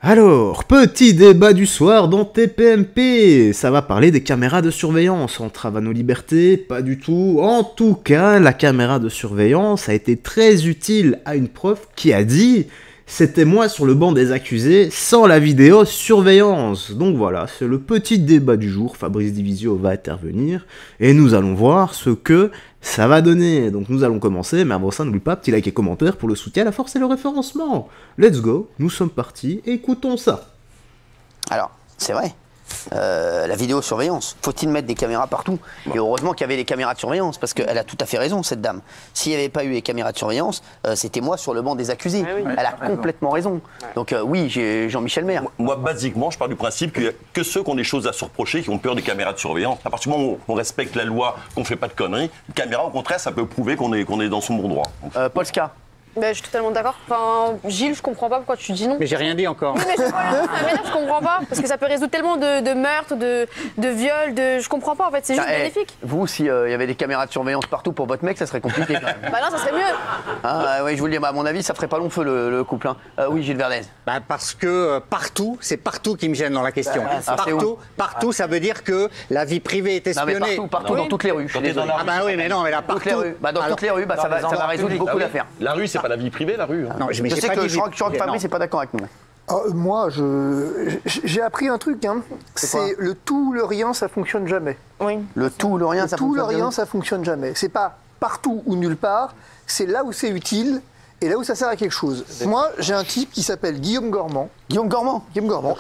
Alors, petit débat du soir dans TPMP. Ça va parler des caméras de surveillance. Entrave à nos libertés? Pas du tout. En tout cas, la caméra de surveillance a été très utile à une prof qui a dit « C'était moi sur le banc des accusés sans la vidéosurveillance ». Donc voilà, c'est le petit débat du jour. Fabrice Divisio va intervenir et nous allons voir ce que ça va donner. Donc nous allons commencer, mais avant ça, n'oublie pas, petit like et commentaire pour le soutien, la force et le référencement. Let's go, nous sommes partis, écoutons ça. Alors, c'est vrai, la vidéosurveillance, faut-il mettre des caméras partout? Et heureusement qu'il y avait les caméras de surveillance, parce qu'elle a tout à fait raison, cette dame. S'il n'y avait pas eu les caméras de surveillance, c'était moi sur le banc des accusés. Elle a complètement raison. Donc oui, j'ai Jean-Michel Maire. Moi, basiquement, je pars du principe qu'il n'y a que ceux qui ont des choses à se reprocher qui ont peur des caméras de surveillance. À partir du moment où on respecte la loi, qu'on ne fait pas de conneries, une caméra, au contraire, ça peut prouver qu'on est dans son bon droit. Polska. Ben, je suis totalement d'accord. Enfin, Gilles, je comprends pas pourquoi tu dis non. Mais j'ai rien dit encore. Oui, mais c'est quoi je comprends pas. Parce que ça peut résoudre tellement de meurtres, de viols, je comprends pas en fait, c'est juste bénéfique. Vous, s'il y avait des caméras de surveillance partout pour votre mec, ça serait compliqué quand même. Bah non, ça serait mieux. Ah, oui, je vous le dis, à mon avis, ça ferait pas long feu le couple. Hein. Oui, Gilles Verdez. Bah parce que partout, c'est partout qui me gêne dans la question. Partout, ça veut dire que la vie privée est espionnée. Non, mais partout, dans toutes les rues. Ah bah oui, mais non, mais là, partout. Dans toutes les rues, ça va résoudre beaucoup d'affaires. La rue, c'est pas la vie privée, la rue. Non, je sais que je crois que Fabrice n'est pas d'accord avec nous. Moi, j'ai appris un truc, hein. C'est le tout ou le rien, ça fonctionne jamais. Oui. Le tout ou le rien, ça fonctionne jamais. Le tout ou le rien, ça fonctionne jamais. C'est pas partout ou nulle part, c'est là où c'est utile et là où ça sert à quelque chose. Moi, j'ai un type qui s'appelle Guillaume Gormand. Guillaume Gormand.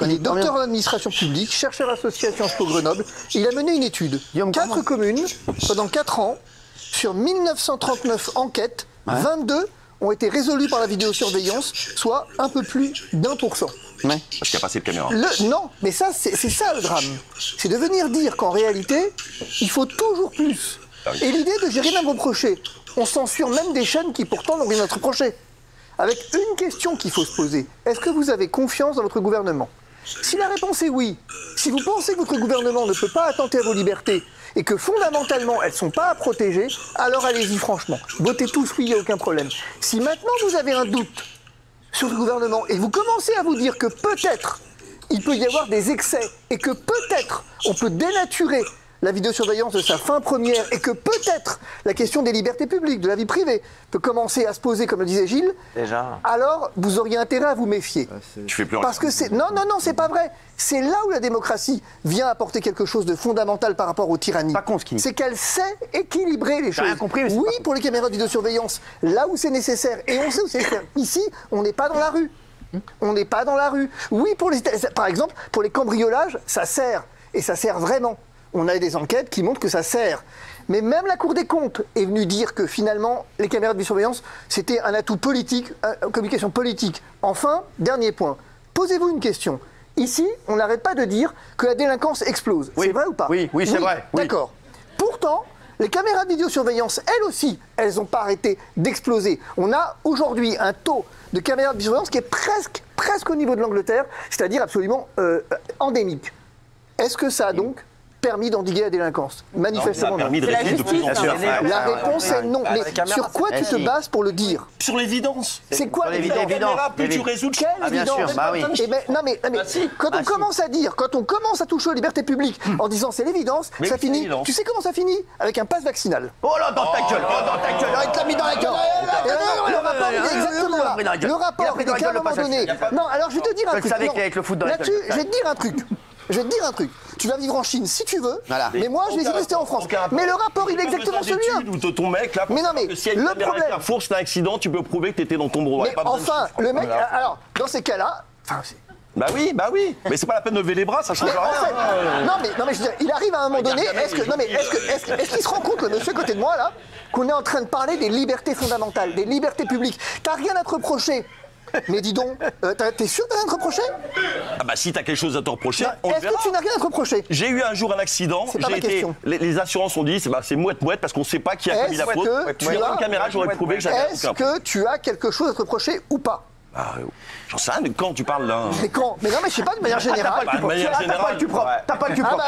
Il est docteur en administration publique, chercheur associé à Sciences Po Grenoble. Il a mené une étude. 4 communes, pendant 4 ans, sur 1939 enquêtes, 22 ont été résolus par la vidéosurveillance, soit un peu plus d'1%. Parce qu'il n'y a pas assez de caméras. Non, mais ça, c'est ça le drame. C'est de venir dire qu'en réalité, il faut toujours plus. Et l'idée de j'ai rien à me reprocher. On censure même des chaînes qui pourtant n'ont rien à se reprocher. Avec une question qu'il faut se poser. Est-ce que vous avez confiance dans votre gouvernement? Si la réponse est oui, si vous pensez que votre gouvernement ne peut pas attenter à vos libertés et que fondamentalement elles ne sont pas à protéger, alors allez-y franchement. Votez tous oui, il n'y a aucun problème. Si maintenant vous avez un doute sur le gouvernement et vous commencez à vous dire que peut-être il peut y avoir des excès et que peut-être on peut dénaturer la vidéosurveillance de sa fin première et que peut-être la question des libertés publiques, de la vie privée, peut commencer à se poser, comme le disait Gilles, alors vous auriez intérêt à vous méfier. Tu fais plus Parce que c'est... Non, c'est pas vrai. C'est là où la démocratie vient apporter quelque chose de fondamental par rapport aux tyrannies. C'est qu'elle sait équilibrer les choses. Rien compris, mais oui, pour les caméras de vidéosurveillance, là où c'est nécessaire, et on sait où c'est nécessaire. Ici, on n'est pas dans la rue. On n'est pas dans la rue. Oui, par exemple, pour les cambriolages, ça sert. Et ça sert vraiment. On a des enquêtes qui montrent que ça sert. Mais même la Cour des comptes est venue dire que finalement, les caméras de surveillance, c'était un atout politique, une communication politique. Enfin, dernier point, posez-vous une question. Ici, on n'arrête pas de dire que la délinquance explose. C'est vrai ou pas? Oui, c'est vrai. D'accord. Pourtant, les caméras de vidéosurveillance, elles aussi, elles n'ont pas arrêté d'exploser. On a aujourd'hui un taux de caméras de vidéosurveillance qui est presque au niveau de l'Angleterre, c'est-à-dire absolument endémique. Est-ce que ça a donc permis d'endiguer la délinquance? Manifestement non. C'est la justice. La réponse est non. Mais sur quoi tu te bases pour le dire? Sur l'évidence. C'est quoi l'évidence? Plus tu résous... Quelle évidence? Non mais quand on commence à dire, quand on commence à toucher aux libertés publiques en disant c'est l'évidence, ça finit. Tu sais comment ça finit? Avec un pass vaccinal. Oh là, dans ta gueule, il te l'a mis dans la gueule. Le rapport il est exactement là. Le rapport il est qu'à un moment donné. Non, alors je vais te dire un truc. Là-dessus, je vais te dire un truc. Tu vas vivre en Chine si tu veux, mais moi je vais y rester en France. Mais le rapport il est exactement celui-là. Ton mec là, mais non, mais si le problème, Carrefour, c'est un accident, tu peux prouver que tu étais dans ton droit. Mais enfin, le mec, alors dans ces cas-là, bah oui, mais c'est pas la peine de lever les bras, ça change rien. Non mais je veux dire, il arrive à un moment donné, est-ce qu'il se rend compte, le monsieur à côté de moi là, qu'on est en train de parler des libertés fondamentales, des libertés publiques? T'as rien à te reprocher. Mais dis donc, t'es sûr que t'as rien à te reprocher? Ah bah si t'as quelque chose à te reprocher, on le verra. Est-ce que tu n'as rien à te reprocher? J'ai eu un jour un accident, les assurances ont dit c'est mouette parce qu'on sait pas qui a commis la faute. Tu as une caméra, j'aurais prouvé que j'avais. Est-ce que tu as quelque chose à te reprocher ou pas? J'en sais rien, de quand tu parles là? Mais quand? Mais non, mais je sais pas, de manière générale. T'as pas le cul propre. T'as pas le cul propre.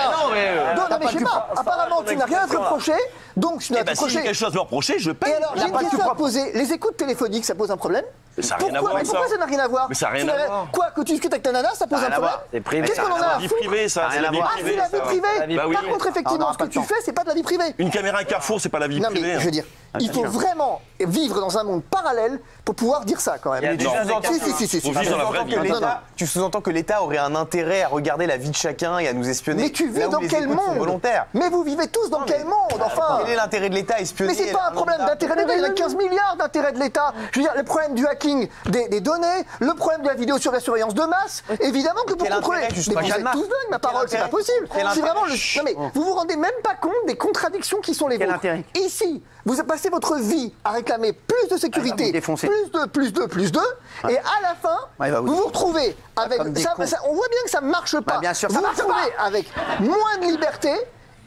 Non, mais je sais pas. Apparemment, tu n'as rien à te reprocher, donc tu n'as pas à te reprocher. Si j'ai quelque chose à te reprocher, je paye. Et alors, j'ai une question à poser. Les écoutes téléphoniques, ça pose un problème? Ça n'a rien à voir avec ça. Pourquoi ça n'a rien à voir? Mais ça n'a rien à voir. Quoi, que tu discutes avec ta nana, ça pose un problème? C'est privé. Qu'est-ce qu'on en a à vie foutre? privée, ça. C'est la vie Ah, c'est privée. la vie privée. Bah oui. Par contre, effectivement, ce que tu fais, c'est pas de la vie privée. Une caméra à Carrefour, c'est pas la vie Non, privée. mais je veux dire, il faut vraiment vivre dans un monde parallèle pour pouvoir dire ça quand même. Il y a déjà des Si. Faut vivre dans la vraie vie. Tu sous-entends que l'État aurait un intérêt à regarder la vie de chacun et à nous espionner. Mais tu vis là où dans les quel écoutes sont monde? volontaires. Mais vous vivez tous dans quel monde, enfin? Quel est l'intérêt de l'État à espionner? Mais c'est pas un problème d'intérêt de l'État, il y en a 15 milliards d'intérêts de l'État. Je veux dire, le problème du hacking des données, le problème de la vidéosurveillance de masse, évidemment que pour Quel contrôler. intérêt, Mais justement, vous êtes Jeanne tous dingues, ma parole, c'est pas intérêt possible. Quel C'est vraiment intérêt le. Non mais vous vous rendez même pas compte des contradictions qui sont les Quel vôtres. intérêt? Ici, vous passez votre vie à réclamer plus de sécurité, vous défoncez. plus de, et à la fin, Ouais, il va vous vous vous retrouvez avec. comme des cons. On voit bien que ça marche pas. bien sûr, vous ça vous marche retrouvez avec moins de liberté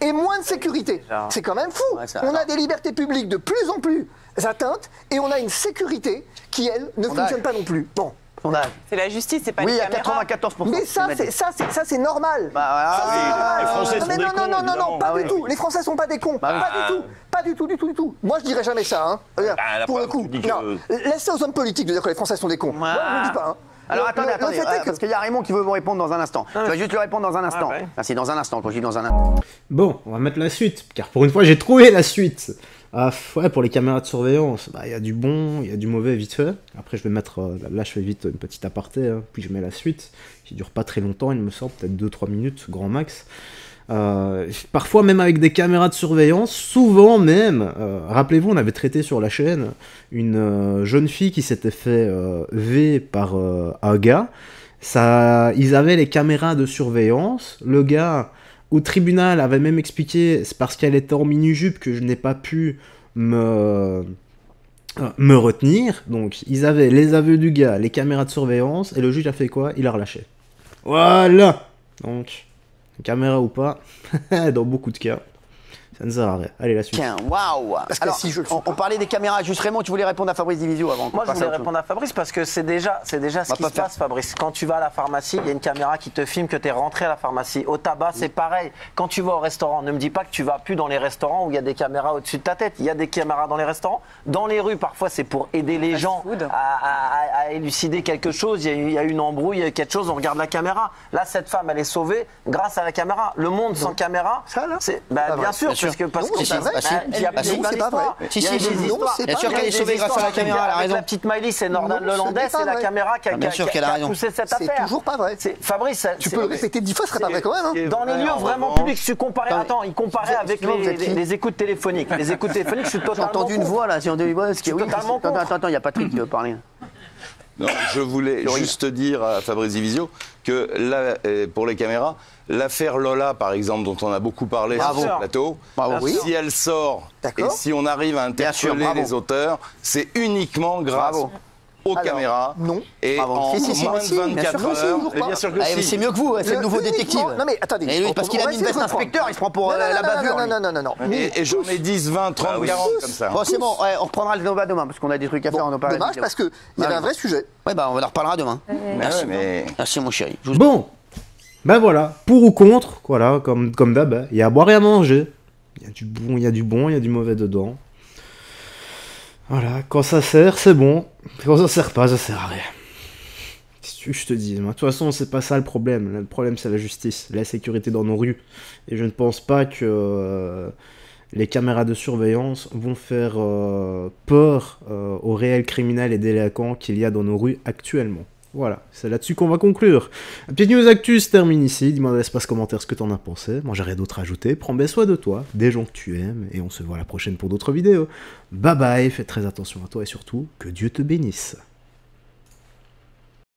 et moins de sécurité. C'est quand même fou. Ouais, ça- On a des libertés publiques de plus en plus atteintes et on a une sécurité qui, elle, ne fonctionne pas non plus. Bon. C'est la justice, c'est pas Oui, les à caméras. 94%. Mais ça, c'est normal. Bah, Ça, c'est oui, normal. les Français sont Mais des non, cons, non, évidemment. pas Ah du oui. tout. Les Français sont pas des cons. Pas du tout. Moi, je dirais jamais ça. Hein. Regarde, la pour le preuve, coup. tu dis que- Non, laissez aux hommes politiques de dire que les Français sont des cons. Moi, je ne le dis pas. Hein. Alors Le attendez, fait est que- parce qu'il y a Raymond qui veut vous répondre dans un instant. Je vais juste lui répondre dans un instant. ouais. Ah, c'est dans un instant, quand je dis dans un instant. Bon, on va mettre la suite, car pour une fois j'ai trouvé la suite. Ouais, pour les caméras de surveillance, bah il y a du bon, il y a du mauvais vite fait. Après je vais mettre, là je fais vite une petite aparté, hein, puis je mets la suite, qui dure pas très longtemps, il me semble, peut-être 2-3 minutes, grand max. Parfois même avec des caméras de surveillance, souvent même, rappelez-vous on avait traité sur la chaîne une jeune fille qui s'était fait V par un gars. Ils avaient les caméras de surveillance, le gars au tribunal avait même expliqué, c'est parce qu'elle était en mini-jupe que je n'ai pas pu me retenir. Donc ils avaient les aveux du gars, les caméras de surveillance, et le juge a fait quoi? Il a relâché. Voilà. Donc, caméra ou pas, dans beaucoup de cas, ça ne sert à rien. Allez, la suite. Tiens, waouh. Parce que si je le suis on parlait des caméras. Juste Raymond, tu voulais répondre à Fabrice Divisio avant. Moi, je voulais répondre à Fabrice parce que c'est déjà ce qui se passe, Fabrice. Quand tu vas à la pharmacie, il y a une caméra qui te filme que tu es rentré à la pharmacie. Au tabac, c'est pareil. Quand tu vas au restaurant, ne me dis pas que tu vas plus dans les restaurants où il y a des caméras au-dessus de ta tête. Il y a des caméras dans les restaurants. Dans les rues, parfois, c'est pour aider les gens à élucider quelque chose. Il y a une embrouille, il y a quelque chose, on regarde la caméra. Là, cette femme, elle est sauvée grâce à la caméra. Le monde sans caméra, Ça, là c'est Pas bien vrai. sûr, parce que Non, c'est pas vrai. il y a Bah, plein non, c'est pas vrai. d'histoires. Si, Il y a si, des si, histoires. non, c'est Bien pas sûr vrai. qu'elle est sauvée grâce à la caméra, elle a Avec raison. la petite Maëlys, c'est Nordan Non, Lelandais, c'est pas c'est la vrai. caméra qui bien sûr qu'elle a a raison. poussé cette C'est affaire. toujours pas vrai. Fabrice, Tu peux le répéter 10 fois, ce serait pas vrai quand même. Hein. dans les lieux vraiment publics, tu comparais. Attends, il comparait avec excusez-moi, vous êtes qui les écoutes téléphoniques. Les écoutes téléphoniques, je suis J'ai totalement. entendu une contre. voix là, j'ai entendu une voix. Ce qui est oui. totalement contre. Attends, il y a Patrick qui veut parler. Non, je voulais juste dire à Fabrice Divisio que là, pour les caméras, l'affaire Lola, par exemple, dont on a beaucoup parlé sur Bravo. ce plateau, Bravo. si elle sort et D'accord. si on arrive à Bien sûr, interpeller bravo. les auteurs, c'est uniquement grâce Bravo. aux Alors, caméras. non. Et Bravo. en Si, moins de si, bien 24 sûr que si, heures, toujours mais pas. bien sûr que Ah, si. c'est mieux que vous, c'est le nouveau uniquement- détective. Non mais attendez. Et lui, parce qu'il a mis une veste inspecteur, il se prend pour la bavure. lui. Non. Et j'en ai 10, 20, 30, 40 comme ça. Bon, c'est bon, ouais, on reprendra le débat demain, parce qu'on a des trucs à faire, on en parle. Dommage parce qu'il y avait un vrai sujet. Ouais, bah on en reparlera demain. Ouais, mais... Merci mon chéri. Je vous- Bon, ben voilà, pour ou contre, voilà, comme d'hab, il y a à boire et à manger. Il y a du bon, il y a du mauvais dedans. Voilà, quand ça sert, c'est bon. Quand ça sert pas, ça sert à rien. Qu'est-ce que je te dis, moi, de toute façon, c'est pas ça le problème. Le problème, c'est la justice, la sécurité dans nos rues. Et je ne pense pas que les caméras de surveillance vont faire peur aux réels criminels et délinquants qu'il y a dans nos rues actuellement. Voilà, c'est là-dessus qu'on va conclure. La petite news actu se termine ici. Dis-moi dans l'espace commentaire ce que t'en as pensé. Moi, j'ai rien d'autre à ajouter. Prends bien soin de toi, des gens que tu aimes, et on se voit la prochaine pour d'autres vidéos. Bye bye, fais très attention à toi et surtout, que Dieu te bénisse.